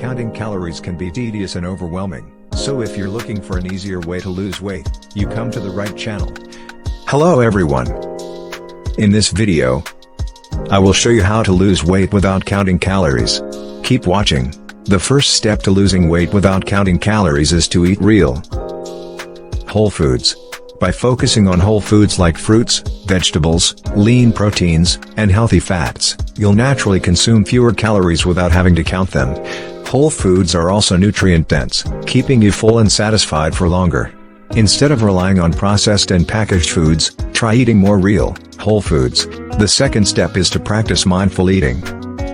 Counting calories can be tedious and overwhelming, so if you're looking for an easier way to lose weight, you come to the right channel. Hello everyone. In this video, I will show you how to lose weight without counting calories. Keep watching. The first step to losing weight without counting calories is to eat real, whole foods. By focusing on whole foods like fruits, vegetables, lean proteins, and healthy fats, you'll naturally consume fewer calories without having to count them. Whole foods are also nutrient-dense, keeping you full and satisfied for longer. Instead of relying on processed and packaged foods, try eating more real, whole foods. The second step is to practice mindful eating.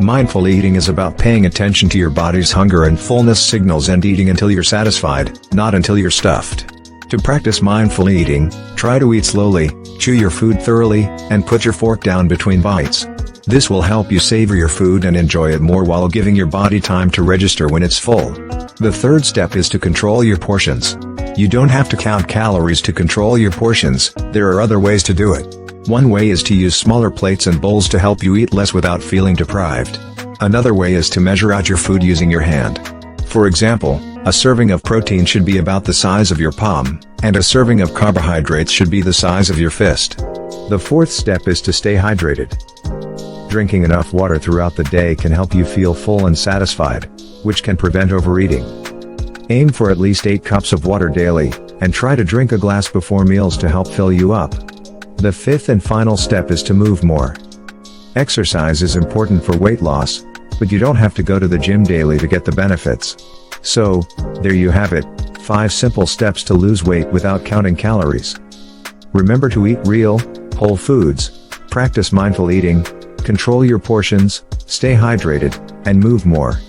Mindful eating is about paying attention to your body's hunger and fullness signals and eating until you're satisfied, not until you're stuffed. To practice mindful eating, try to eat slowly, chew your food thoroughly, and put your fork down between bites. This will help you savor your food and enjoy it more while giving your body time to register when it's full. The third step is to control your portions. You don't have to count calories to control your portions, there are other ways to do it. One way is to use smaller plates and bowls to help you eat less without feeling deprived. Another way is to measure out your food using your hand. For example, a serving of protein should be about the size of your palm, and a serving of carbohydrates should be the size of your fist. The fourth step is to stay hydrated. Drinking enough water throughout the day can help you feel full and satisfied, which can prevent overeating. Aim for at least 8 cups of water daily, and try to drink a glass before meals to help fill you up. The fifth and final step is to move more. Exercise is important for weight loss, but you don't have to go to the gym daily to get the benefits. So, there you have it, 5 simple steps to lose weight without counting calories. Remember to eat real, whole foods, practice mindful eating, control your portions, stay hydrated, and move more.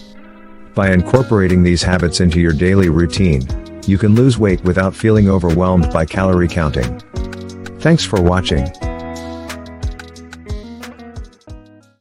By incorporating these habits into your daily routine, you can lose weight without feeling overwhelmed by calorie counting. Thanks for watching.